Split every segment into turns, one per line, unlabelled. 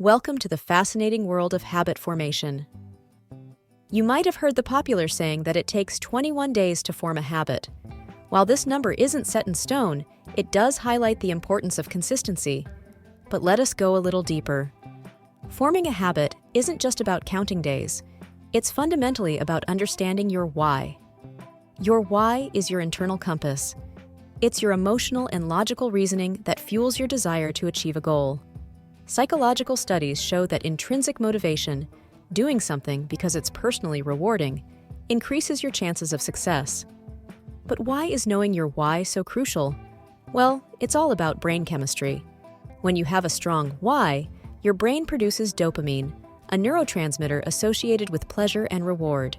Welcome to the fascinating world of habit formation. You might have heard the popular saying that it takes 21 days to form a habit. While this number isn't set in stone, it does highlight the importance of consistency. But let us go a little deeper. Forming a habit isn't just about counting days. It's fundamentally about understanding your why. Your why is your internal compass. It's your emotional and logical reasoning that fuels your desire to achieve a goal. Psychological studies show that intrinsic motivation, doing something because it's personally rewarding, increases your chances of success. But why is knowing your why so crucial? Well, it's all about brain chemistry. When you have a strong why, your brain produces dopamine, a neurotransmitter associated with pleasure and reward.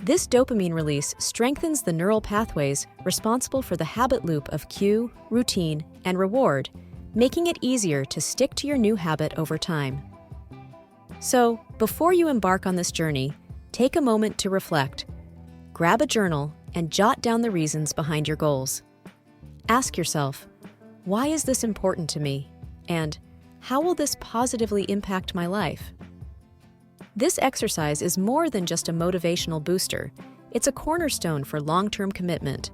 This dopamine release strengthens the neural pathways responsible for the habit loop of cue, routine, and reward, making it easier to stick to your new habit over time. So, before you embark on this journey, take a moment to reflect. Grab a journal and jot down the reasons behind your goals. Ask yourself, why is this important to me? And how will this positively impact my life? This exercise is more than just a motivational booster. It's a cornerstone for long-term commitment.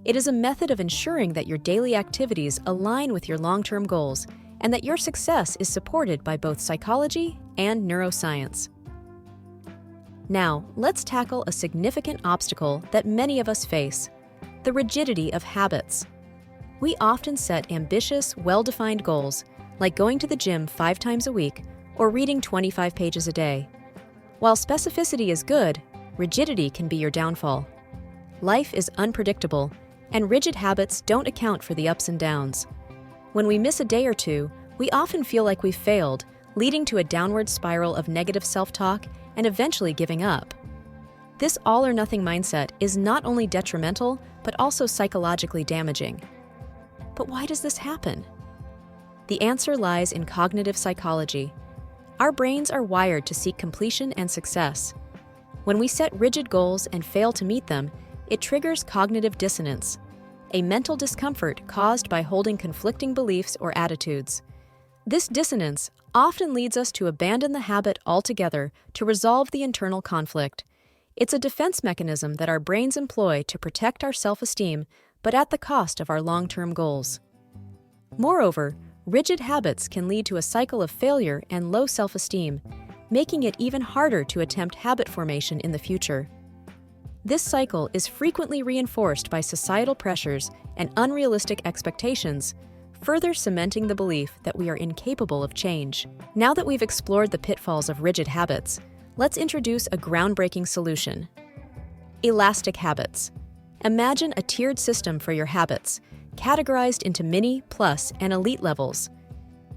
It is a method of ensuring that your daily activities align with your long-term goals and that your success is supported by both psychology and neuroscience. Now, let's tackle a significant obstacle that many of us face: the rigidity of habits. We often set ambitious, well-defined goals, like going to the gym 5 times a week or reading 25 pages a day. While specificity is good, rigidity can be your downfall. Life is unpredictable, and rigid habits don't account for the ups and downs. When we miss a day or two, we often feel like we've failed, leading to a downward spiral of negative self-talk and eventually giving up. This all-or-nothing mindset is not only detrimental, but also psychologically damaging. But why does this happen? The answer lies in cognitive psychology. Our brains are wired to seek completion and success. When we set rigid goals and fail to meet them, it triggers cognitive dissonance, a mental discomfort caused by holding conflicting beliefs or attitudes. This dissonance often leads us to abandon the habit altogether to resolve the internal conflict. It's a defense mechanism that our brains employ to protect our self-esteem, but at the cost of our long-term goals. Moreover, rigid habits can lead to a cycle of failure and low self-esteem, making it even harder to attempt habit formation in the future. This cycle is frequently reinforced by societal pressures and unrealistic expectations, further cementing the belief that we are incapable of change. Now that we've explored the pitfalls of rigid habits, let's introduce a groundbreaking solution: elastic habits. Imagine a tiered system for your habits, categorized into mini, plus, and elite levels.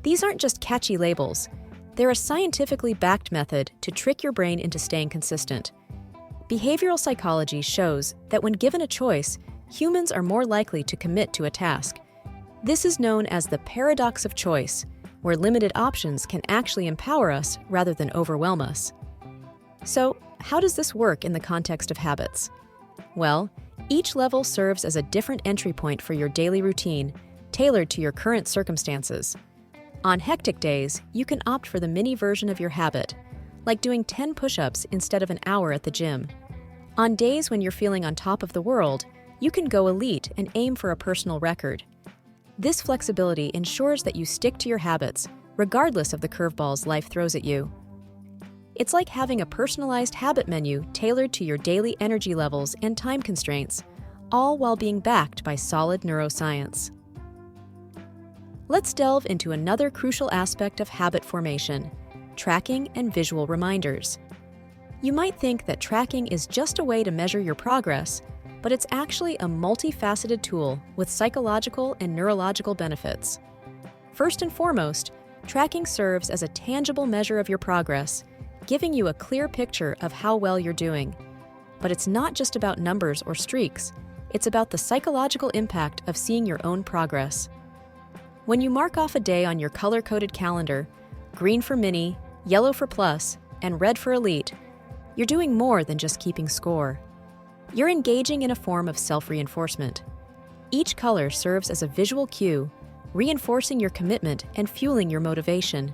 These aren't just catchy labels. They're a scientifically backed method to trick your brain into staying consistent. Behavioral psychology shows that when given a choice, humans are more likely to commit to a task. This is known as the paradox of choice, where limited options can actually empower us rather than overwhelm us. So, how does this work in the context of habits? Well, each level serves as a different entry point for your daily routine, tailored to your current circumstances. On hectic days, you can opt for the mini version of your habit, like doing 10 push-ups instead of an hour at the gym. On days when you're feeling on top of the world, you can go elite and aim for a personal record. This flexibility ensures that you stick to your habits, regardless of the curveballs life throws at you. It's like having a personalized habit menu tailored to your daily energy levels and time constraints, all while being backed by solid neuroscience. Let's delve into another crucial aspect of habit formation: tracking and visual reminders. You might think that tracking is just a way to measure your progress, but it's actually a multifaceted tool with psychological and neurological benefits. First and foremost, tracking serves as a tangible measure of your progress, giving you a clear picture of how well you're doing. But it's not just about numbers or streaks, it's about the psychological impact of seeing your own progress. When you mark off a day on your color-coded calendar, green for mini, yellow for plus, and red for elite, you're doing more than just keeping score. You're engaging in a form of self-reinforcement. Each color serves as a visual cue, reinforcing your commitment and fueling your motivation.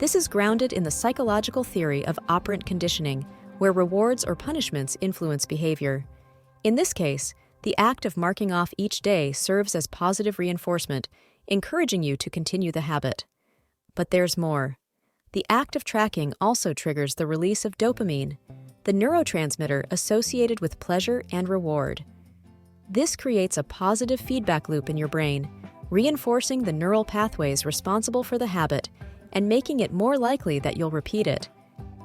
This is grounded in the psychological theory of operant conditioning, where rewards or punishments influence behavior. In this case, the act of marking off each day serves as positive reinforcement, encouraging you to continue the habit. But there's more. The act of tracking also triggers the release of dopamine, the neurotransmitter associated with pleasure and reward. This creates a positive feedback loop in your brain, reinforcing the neural pathways responsible for the habit and making it more likely that you'll repeat it.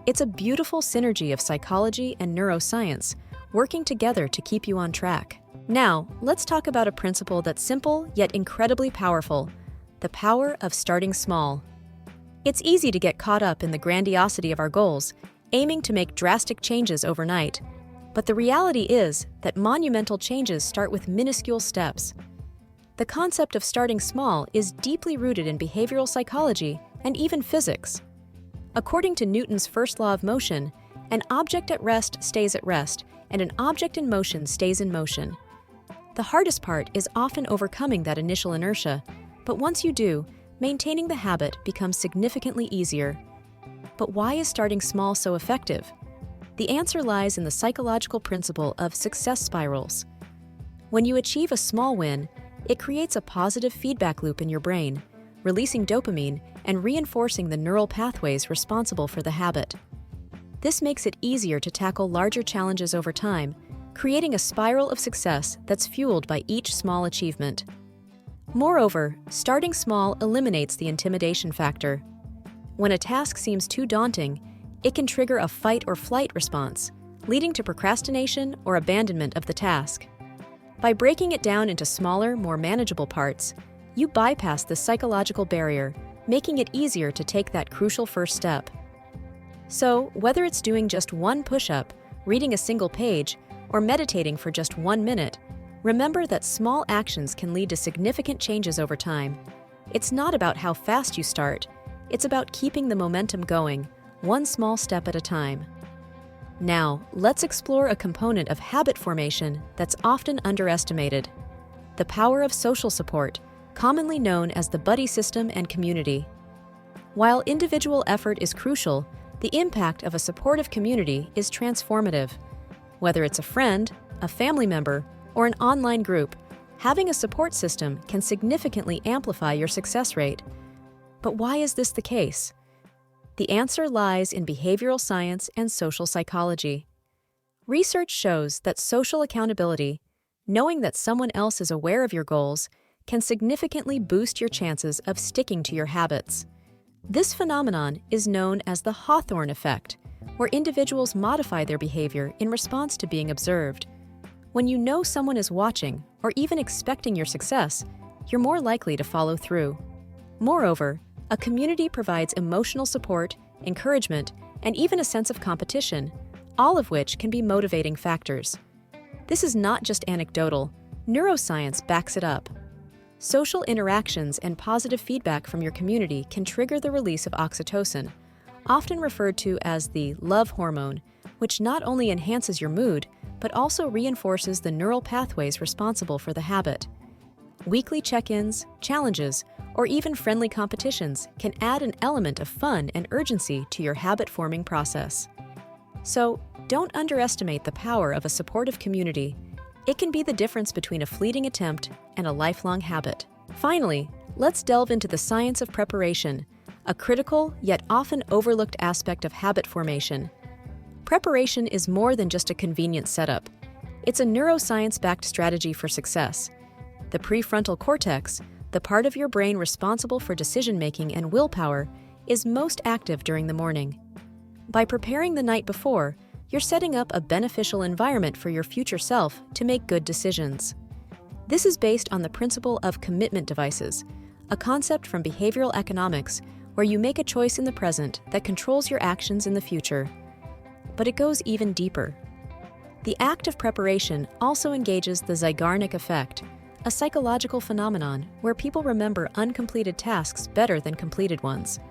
It's a beautiful synergy of psychology and neuroscience, working together to keep you on track. Now, let's talk about a principle that's simple yet incredibly powerful: the power of starting small. It's easy to get caught up in the grandiosity of our goals, aiming to make drastic changes overnight. But the reality is that monumental changes start with minuscule steps. The concept of starting small is deeply rooted in behavioral psychology and even physics. According to Newton's first law of motion, an object at rest stays at rest, and an object in motion stays in motion. The hardest part is often overcoming that initial inertia, but once you do, maintaining the habit becomes significantly easier. But why is starting small so effective? The answer lies in the psychological principle of success spirals. When you achieve a small win, it creates a positive feedback loop in your brain, releasing dopamine and reinforcing the neural pathways responsible for the habit. This makes it easier to tackle larger challenges over time, creating a spiral of success that's fueled by each small achievement. Moreover, starting small eliminates the intimidation factor. When a task seems too daunting, it can trigger a fight or flight response, leading to procrastination or abandonment of the task. By breaking it down into smaller, more manageable parts, you bypass the psychological barrier, making it easier to take that crucial first step. So, whether it's doing just one push-up, reading a single page, or meditating for just 1 minute, remember that small actions can lead to significant changes over time. It's not about how fast you start, it's about keeping the momentum going, one small step at a time. Now, let's explore a component of habit formation that's often underestimated: the power of social support, commonly known as the buddy system and community. While individual effort is crucial, the impact of a supportive community is transformative. Whether it's a friend, a family member, or an online group, having a support system can significantly amplify your success rate. But why is this the case? The answer lies in behavioral science and social psychology. Research shows that social accountability, knowing that someone else is aware of your goals, can significantly boost your chances of sticking to your habits. This phenomenon is known as the Hawthorne effect, where individuals modify their behavior in response to being observed. When you know someone is watching or even expecting your success, you're more likely to follow through. Moreover, a community provides emotional support, encouragement, and even a sense of competition, all of which can be motivating factors. This is not just anecdotal. Neuroscience backs it up. Social interactions and positive feedback from your community can trigger the release of oxytocin, often referred to as the love hormone, which not only enhances your mood, but also reinforces the neural pathways responsible for the habit. Weekly check-ins, challenges, or even friendly competitions can add an element of fun and urgency to your habit-forming process. So, don't underestimate the power of a supportive community. It can be the difference between a fleeting attempt and a lifelong habit. Finally, let's delve into the science of preparation, a critical yet often overlooked aspect of habit formation. Preparation is more than just a convenient setup. It's a neuroscience-backed strategy for success. The prefrontal cortex, the part of your brain responsible for decision-making and willpower, is most active during the morning. By preparing the night before, you're setting up a beneficial environment for your future self to make good decisions. This is based on the principle of commitment devices, a concept from behavioral economics where you make a choice in the present that controls your actions in the future. But it goes even deeper. The act of preparation also engages the Zeigarnik effect, a psychological phenomenon where people remember uncompleted tasks better than completed ones.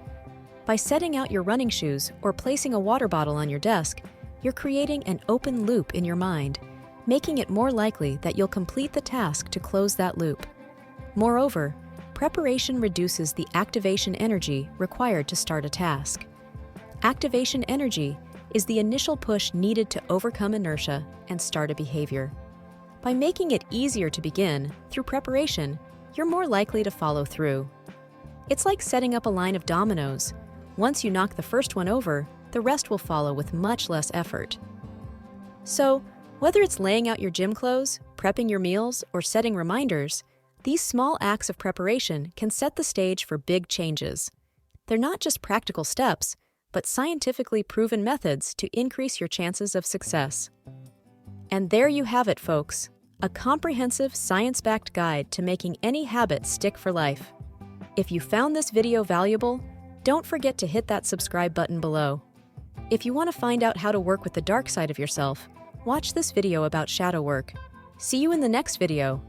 By setting out your running shoes or placing a water bottle on your desk, you're creating an open loop in your mind, making it more likely that you'll complete the task to close that loop. Moreover, Preparation reduces the activation energy required to start a task. Activation energy is the initial push needed to overcome inertia and start a behavior. By making it easier to begin through preparation, you're more likely to follow through. It's like setting up a line of dominoes. Once you knock the first one over, the rest will follow with much less effort. So, whether it's laying out your gym clothes, prepping your meals, or setting reminders, these small acts of preparation can set the stage for big changes. They're not just practical steps, but scientifically proven methods to increase your chances of success. And there you have it, folks, a comprehensive science-backed guide to making any habit stick for life. If you found this video valuable, don't forget to hit that subscribe button below. If you want to find out how to work with the dark side of yourself, watch this video about shadow work. See you in the next video.